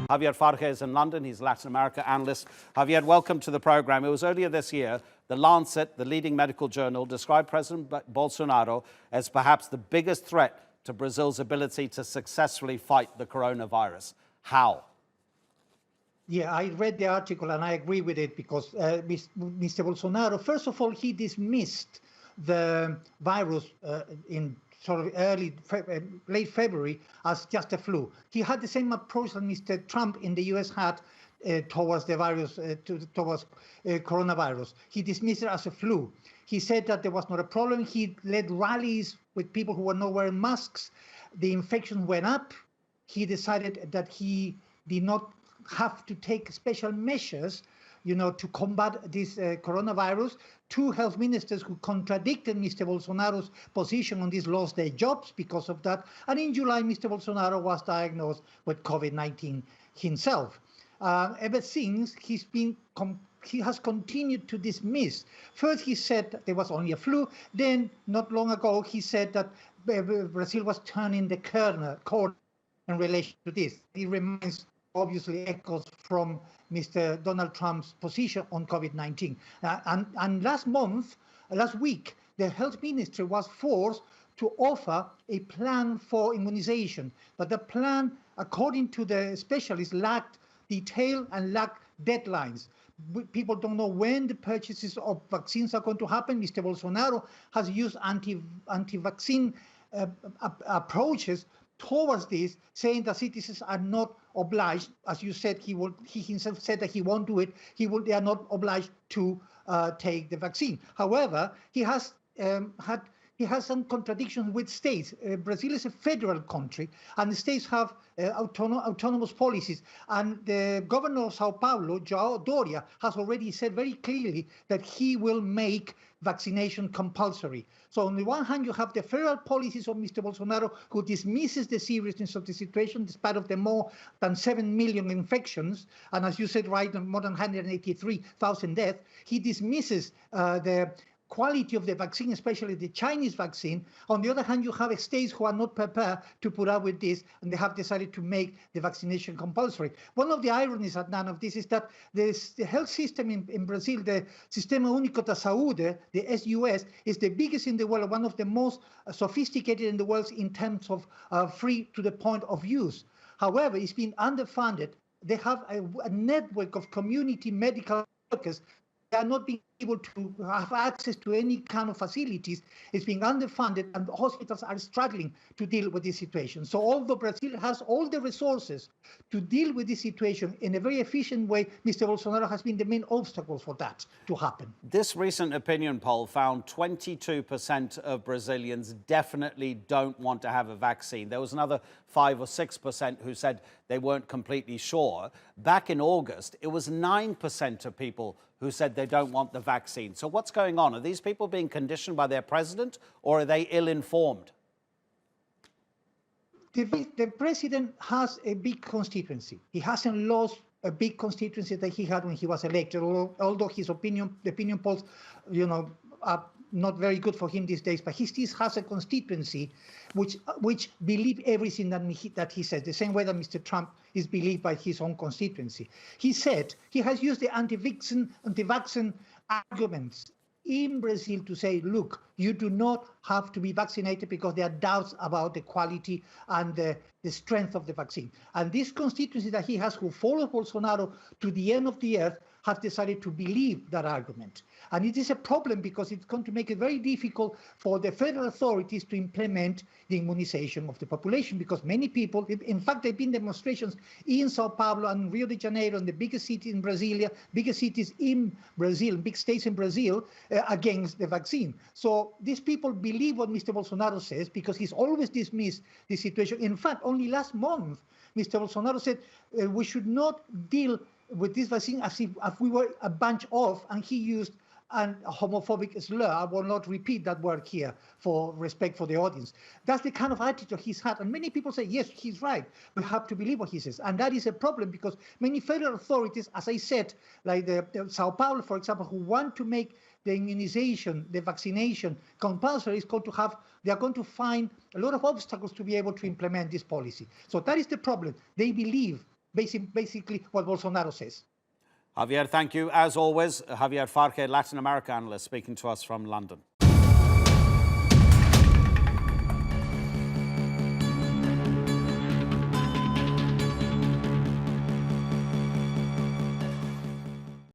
Javier Farje is in London. He's a Latin America analyst. Javier, welcome to the program. It was earlier this year, The Lancet, the leading medical journal, described President Bolsonaro as perhaps the biggest threat to Brazil's ability to successfully fight the coronavirus. How? Yeah, I read the article and I agree with it because Mr. Bolsonaro, first of all, he dismissed the virus in sort of late February as just a flu. He had the same approach that Mr. Trump in the US had towards the virus, towards coronavirus. He dismissed it as a flu. He said that there was not a problem. He led rallies with people who were not wearing masks. The infection went up. He decided that he did not have to take special measures, to combat this coronavirus. Two health ministers who contradicted Mr. Bolsonaro's position on this lost their jobs because of that. And in July, Mr. Bolsonaro was diagnosed with COVID-19 himself. Ever since, he has continued to dismiss. First, he said that there was only a flu. Then, not long ago, he said that Brazil was turning the corner in relation to this. It reminds, obviously, echoes from Mr. Donald Trump's position on COVID-19. And last week, the health ministry was forced to offer a plan for immunization. But the plan, according to the specialists, lacked detail and lacked deadlines. People don't know when the purchases of vaccines are going to happen. Mr. Bolsonaro has used anti-vaccine approaches towards this, saying that citizens are not obliged, as you said, he himself said that he won't do it. They are not obliged to take the vaccine. However, he has some contradictions with states. Brazil is a federal country, and the states have autonomous policies. And the governor of Sao Paulo, João Doria, has already said very clearly that he will make vaccination compulsory. So on the one hand, you have the federal policies of Mr. Bolsonaro, who dismisses the seriousness of the situation, despite of the more than 7 million infections, and as you said, right, more than 183,000 deaths. He dismisses the quality of the vaccine, especially the Chinese vaccine. On the other hand, you have states who are not prepared to put up with this, and they have decided to make the vaccination compulsory. One of the ironies at none of this is that the health system in Brazil, the Sistema Único da Saúde, the SUS, is the biggest in the world, one of the most sophisticated in the world in terms of free to the point of use. However, it's been underfunded. They have a network of community medical workers. They are not being able to have access to any kind of facilities. It's being underfunded, and the hospitals are struggling to deal with this situation. So although Brazil has all the resources to deal with this situation in a very efficient way, Mr. Bolsonaro has been the main obstacle for that to happen. This recent opinion poll found 22% of Brazilians definitely don't want to have a vaccine. There was another 5 or 6% who said they weren't completely sure. Back in August, it was 9% of people who said they don't want the vaccine. So what's going on? Are these people being conditioned by their president, or are they ill-informed? The president has a big constituency. He hasn't lost a big constituency that he had when he was elected, although the opinion polls, are not very good for him these days, but he still has a constituency which believe everything that he says, the same way that Mr. Trump is believed by his own constituency. He said he has used the anti-vaccine arguments in Brazil to say, look, you do not have to be vaccinated because there are doubts about the quality and the strength of the vaccine. And this constituency that he has, who follows Bolsonaro to the end of the earth, has decided to believe that argument. And it is a problem because it's going to make it very difficult for the federal authorities to implement the immunization of the population, because many people, in fact, there have been demonstrations in Sao Paulo and Rio de Janeiro, and the biggest city in Brasilia, biggest cities in Brazil, big states in Brazil, against the vaccine. So these people believe what Mr. Bolsonaro says because he's always dismissed the situation. In fact, only last month, Mr. Bolsonaro said we should not deal with this vaccine as if we were a bunch of, and he used a homophobic slur. I will not repeat that word here for respect for the audience. That's the kind of attitude he's had. And many people say, yes, he's right. We have to believe what he says. And that is a problem because many federal authorities, as I said, like the Sao Paulo, for example, who want to make the immunization, the vaccination compulsory, they are going to find a lot of obstacles to be able to implement this policy. So that is the problem. They believe basically what Bolsonaro says. Javier, thank you. As always, Javier Farje, Latin America analyst, speaking to us from London.